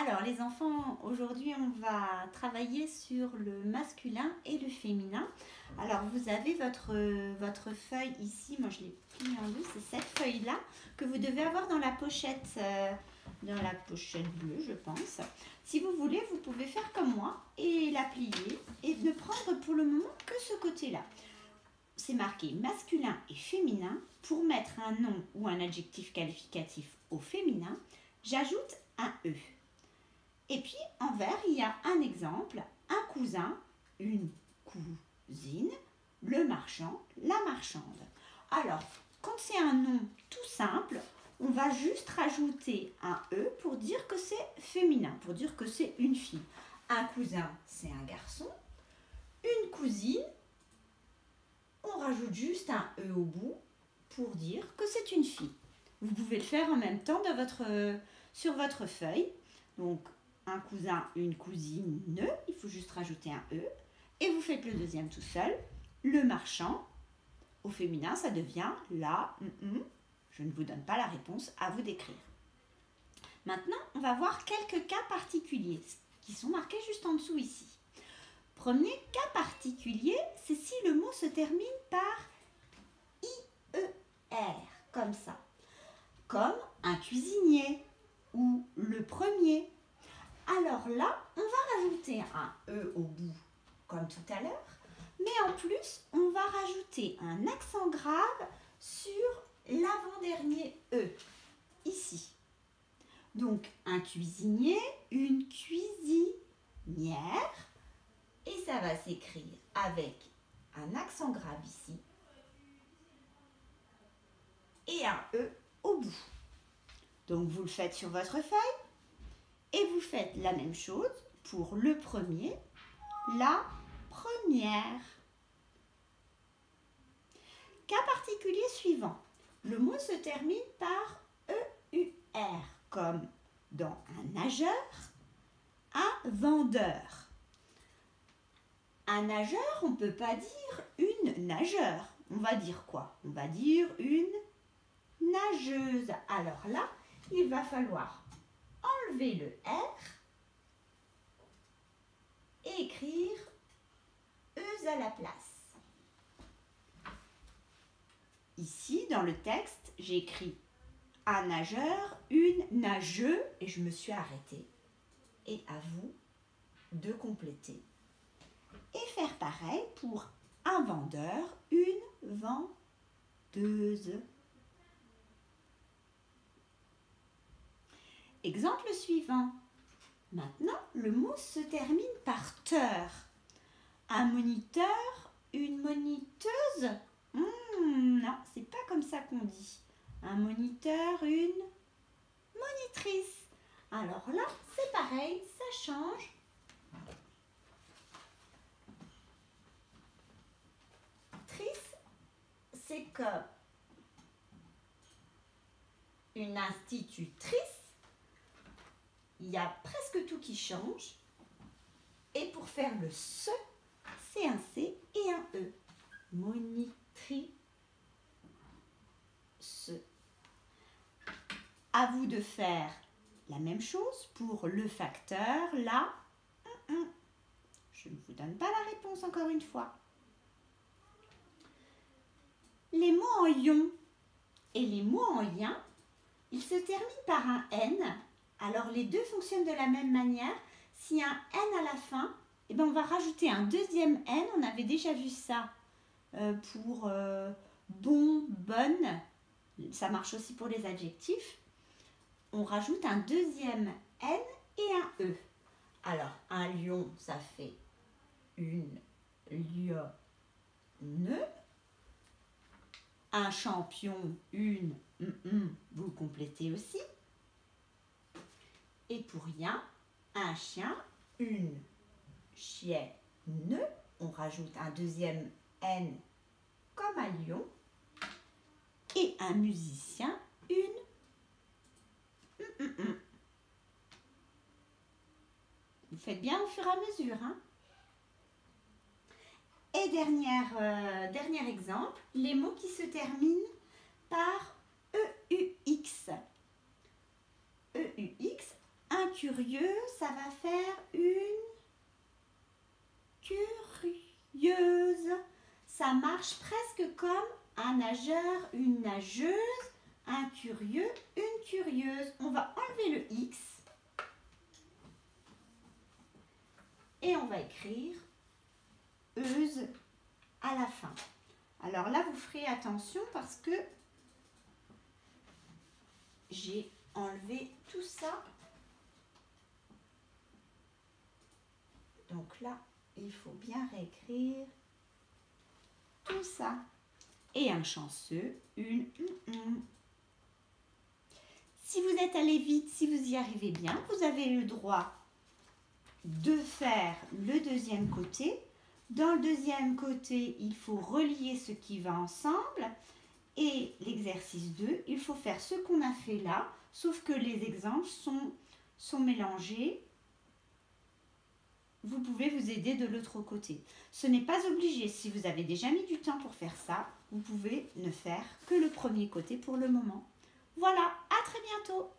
Alors les enfants, aujourd'hui on va travailler sur le masculin et le féminin. Alors vous avez votre feuille ici, moi je l'ai pliée en deux, c'est cette feuille-là que vous devez avoir dans la pochette bleue je pense. Si vous voulez, vous pouvez faire comme moi et la plier et ne prendre pour le moment que ce côté-là. C'est marqué masculin et féminin. Pour mettre un nom ou un adjectif qualificatif au féminin, j'ajoute un E. Et puis en vert, il y a un exemple, un cousin, une cousine, le marchand, la marchande. Alors, quand c'est un nom tout simple, on va juste rajouter un E pour dire que c'est féminin, pour dire que c'est une fille. Un cousin, c'est un garçon. Une cousine, on rajoute juste un E au bout pour dire que c'est une fille. Vous pouvez le faire en même temps sur votre feuille. Donc, un cousin, une cousine, il faut juste rajouter un E. Et vous faites le deuxième tout seul. Le marchand, au féminin, ça devient la. Je ne vous donne pas la réponse, à vous d'écrire. Maintenant, on va voir quelques cas particuliers qui sont marqués juste en dessous ici. Premier cas particulier, c'est si le mot se termine par IER, comme ça. Comme un cuisinier ou le premier. Alors là, on va rajouter un E au bout, comme tout à l'heure, mais en plus, on va rajouter un accent grave sur l'avant-dernier E, ici. Donc, un cuisinier, une cuisinière, et ça va s'écrire avec un accent grave ici et un E au bout. Donc, vous le faites sur votre feuille. Et vous faites la même chose pour le premier, la première. Cas particulier suivant. Le mot se termine par EUR, comme dans un nageur, un vendeur. Un nageur, on ne peut pas dire une nageur. On va dire quoi? On va dire une nageuse. Alors là, il va falloir enlever le R et écrire E à la place. Ici, dans le texte, j'ai écrit un nageur, une nageuse et je me suis arrêtée. Et à vous de compléter. Et faire pareil pour un vendeur, une vendeuse. Exemple suivant. Maintenant, le mot se termine par teur. Un moniteur, une moniteuse. Non, c'est pas comme ça qu'on dit. Un moniteur, une monitrice. Alors là, c'est pareil, ça change. Trice, c'est comme une institutrice. Il y a presque tout qui change. Et pour faire le se, c'est un C et un E. Monitrice. À vous de faire la même chose pour le facteur, la. Je ne vous donne pas la réponse encore une fois. Les mots en ion et les mots en yen, ils se terminent par un N. Alors les deux fonctionnent de la même manière. S'il y a un N à la fin, eh ben, on va rajouter un deuxième N. On avait déjà vu ça pour bon, bonne. Ça marche aussi pour les adjectifs. On rajoute un deuxième N et un E. Alors un lion, ça fait une lionne. Un champion, une, vous complétez aussi. Et pour rien, un chien, une chienne, on rajoute un deuxième N comme un lion. Et un musicien, une. Vous faites bien au fur et à mesure. Hein? Et dernier exemple, les mots qui se terminent par EUX. EUX, un un curieux, ça va faire une curieuse. Ça marche presque comme un nageur, une nageuse, un curieux, une curieuse. On va enlever le X et on va écrire euse à la fin. Alors là, vous ferez attention parce que j'ai enlevé tout ça. Donc là, il faut bien réécrire tout ça. Et un chanceux, une. Si vous êtes allé vite, si vous y arrivez bien, vous avez le droit de faire le deuxième côté. Dans le deuxième côté, il faut relier ce qui va ensemble. Et l'exercice 2, il faut faire ce qu'on a fait là, sauf que les exemples sont mélangés. Vous pouvez vous aider de l'autre côté. Ce n'est pas obligé. Si vous avez déjà mis du temps pour faire ça, vous pouvez ne faire que le premier côté pour le moment. Voilà, à très bientôt!